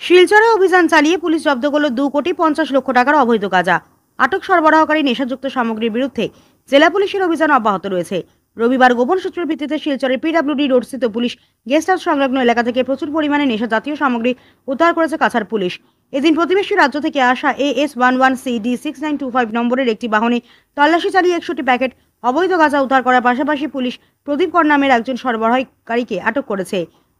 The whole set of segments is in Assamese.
শিলচরে অভিযান চালিয়ে পুলিশ জব্দ করল 2,50,00,000 টাকার অবৈধ গাঁজা। আটক সরবরাহকারী নেশাযুক্ত সামগ্রীর বিরুদ্ধে জেলা পুলিশের অভিযান অব্যাহত রয়েছে। রবিবার গোপন সূত্রের ভিত্তিতে শিলচরের পিডব্লিউডি রোডস্থিত পুলিশ গেস্ট হাউস সংলগ্ন এলাকা থেকে প্রচুর পরিমাণে নেশা জাতীয় সামগ্রী উদ্ধার করেছে কাছাড় পুলিশ। এদিন প্রতিবেশী রাজ্য থেকে আসা AS11CD 6925 নম্বরের একটি বাহনে তল্লাশি চালিয়ে 61 প্যাকেট অবৈধ গাঁজা উদ্ধার করার পাশাপাশি পুলিশ প্রদীপ কর নামের একজন সরবরাহকারীকে আটক করেছে।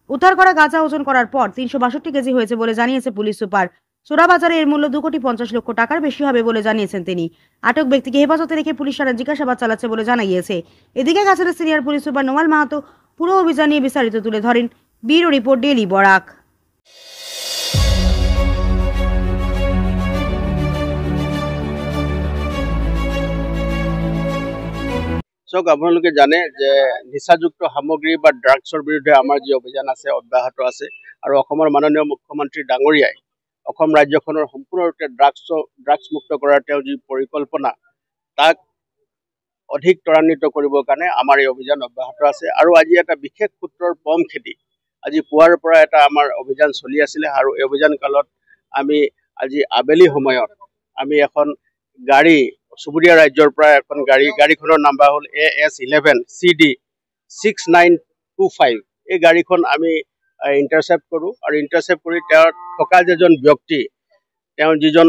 উদ্ধার করা গাঁজা ওজন করার পর 362 কেজি হয়েছে বলে জানিয়েছে পুলিশ সুপার। চোরাবাজারে এর মূল্য 2,50,00,000 টাকার বেশি হবে বলে জানিয়েছেন তিনি। আটক ব্যক্তিকে হেফাজতে রেখে পুলিশ সারা জিজ্ঞাসাবাদ চালাচ্ছে বলে জানা গিয়েছে। এদিকে কাছাড়ের senior police super Nomal Mahato পুরো অভিযান নিয়ে বিস্তারিত তুলে ধরেন। Bureau report, daily Barak. আপোনালোকে জানে যে নিচাযুক্ত সামগ্ৰী বা ড্ৰাগছৰ বিৰুদ্ধে আমাৰ যি অভিযান আছে অব্যাহত আছে আৰু অসমৰ মাননীয় মুখ্যমন্ত্ৰী ডাঙৰীয়াই অসম ৰাজ্যখনৰ সম্পূৰ্ণৰূপে ড্ৰাগছ মুক্ত কৰাৰ তেওঁৰ যি পৰিকল্পনা তাক অধিক ত্বৰান্বিত কৰিবৰ কাৰণে আমাৰ এই অভিযান অব্যাহত আছে। আৰু আজি এটা বিশেষ সূত্ৰৰ পম খেদি আজি পুৱাৰ পৰা এটা আমাৰ অভিযান চলি আছিলে আৰু এই অভিযান কালত আমি আজি আবেলি সময়ত আমি এখন গাড়ী চুবুৰীয়া ৰাজ্যৰ পৰা এখন গাড়ীখনৰ নাম্বাৰ হ'ল AS11CD 6925। এই গাড়ীখন আমি ইণ্টাৰচেপ্ট কৰোঁ আৰু ইণ্টাৰচেপ্ট কৰি তেওঁৰ থকা যেজন ব্যক্তি তেওঁ যিজন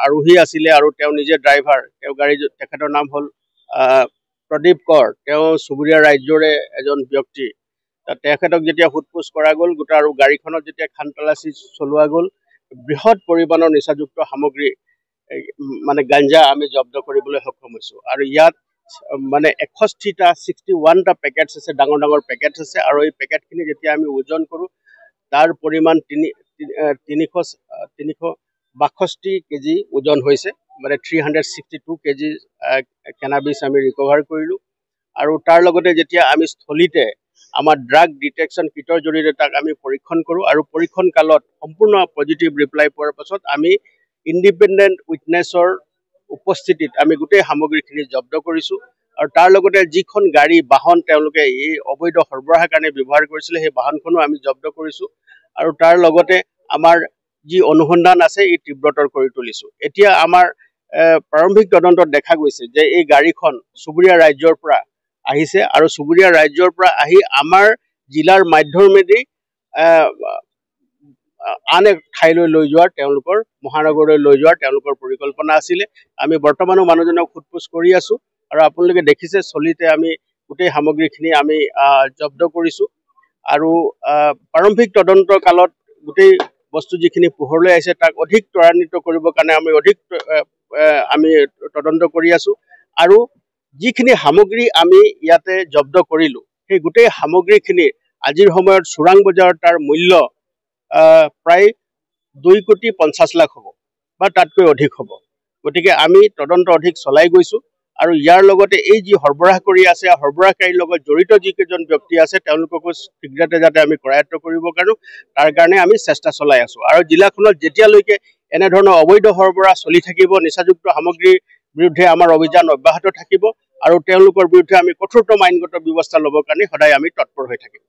আৰোহী আছিলে আৰু তেওঁ নিজে ড্ৰাইভাৰ, তেওঁ তেখেতৰ নাম হ'ল প্ৰদীপ কৰ, তেওঁ চুবুৰীয়া ৰাজ্যৰে এজন ব্যক্তি। তেখেতক যেতিয়া সোধপোছ কৰা গ'ল গোটা আৰু গাড়ীখনত যেতিয়া খানতলাচী চলোৱা গ'ল বৃহৎ পৰিমাণৰ নিচাযুক্ত সামগ্ৰী মানে গাঞ্জা আমি জব্দ কৰিবলৈ সক্ষম হৈছোঁ। আৰু ইয়াত মানে 61টা পেকেটছ আছে, ডাঙৰ ডাঙৰ পেকেটছ আছে। আৰু এই পেকেটখিনি যেতিয়া আমি ওজন কৰোঁ তাৰ পৰিমাণ 362 কেজি ওজন হৈছে, মানে 362 কেজি কেনাবিছ আমি ৰিকভাৰ কৰিলোঁ। আৰু তাৰ লগতে যেতিয়া আমি স্থলীতে আমাৰ ড্ৰাগ ডিটেকশ্যন কিটৰ জৰিয়তে তাক আমি পৰীক্ষণ কৰোঁ আৰু পৰীক্ষণ কালত সম্পূৰ্ণ পজিটিভ ৰিপ্লাই পোৱাৰ পাছত আমি ইণ্ডিপেণ্ডেণ্ট উইটনেছৰ উপস্থিতিত আমি গোটেই সামগ্ৰীখিনি জব্দ কৰিছোঁ। আৰু তাৰ লগতে যিখন গাড়ী বাহন তেওঁলোকে এই অবৈধ সৰবৰাহৰ কাৰণে ব্যৱহাৰ কৰিছিলে সেই বাহনখনো আমি জব্দ কৰিছোঁ। আৰু তাৰ লগতে আমাৰ যি অনুসন্ধান আছে এই তীব্ৰতৰ কৰি তুলিছোঁ। এতিয়া আমাৰ প্ৰাৰম্ভিক তদন্তত দেখা গৈছে যে এই গাড়ীখন চুবুৰীয়া ৰাজ্যৰ পৰা আহিছে আৰু চুবুৰীয়া ৰাজ্যৰ পৰা আহি আমাৰ জিলাৰ মাধ্যমেদি আন এক ঠাইলৈ লৈ যোৱাৰ তেওঁলোকৰ মহানগৰলৈ লৈ যোৱাৰ তেওঁলোকৰ পৰিকল্পনা আছিলে। আমি বৰ্তমানো মানুহজনক সোধপোছ কৰি আছোঁ আৰু আপোনালোকে দেখিছে চলিতে আমি গোটেই সামগ্ৰীখিনি আমি জব্দ কৰিছোঁ। আৰু প্ৰাৰম্ভিক তদন্তৰ কালত গোটেই বস্তু যিখিনি পোহৰলৈ আহিছে তাক অধিক ত্বৰান্বিত কৰিবৰ কাৰণে আমি তদন্ত কৰি আছোঁ। আৰু যিখিনি সামগ্ৰী আমি ইয়াতে জব্দ কৰিলোঁ সেই গোটেই সামগ্ৰীখিনি আজিৰ সময়ত চোৰাং বজাৰত তাৰ মূল্য প্ৰায় 2,50,00,000 হ'ব বা তাতকৈ অধিক হ'ব। গতিকে আমি তদন্ত অধিক চলাই গৈছোঁ আৰু ইয়াৰ লগতে এই যি সৰবৰাহ কৰি আছে সৰবৰাহকাৰীৰ লগত জড়িত যিকেইজন ব্যক্তি আছে তেওঁলোককো শীঘ্ৰতে যাতে আমি কৰায়ত্ব কৰিব পাৰোঁ তাৰ কাৰণে আমি চেষ্টা চলাই আছোঁ। আৰু জিলাখনত যেতিয়ালৈকে এনেধৰণৰ অবৈধ সৰবৰাহ চলি থাকিব, নিচাযুক্ত সামগ্ৰীৰ বিৰুদ্ধে আমাৰ অভিযান অব্যাহত থাকিব আৰু তেওঁলোকৰ বিৰুদ্ধে আমি কঠোৰতম আইনগত ব্যৱস্থা ল'বৰ কাৰণে সদায় আমি তৎপৰ হৈ থাকিম।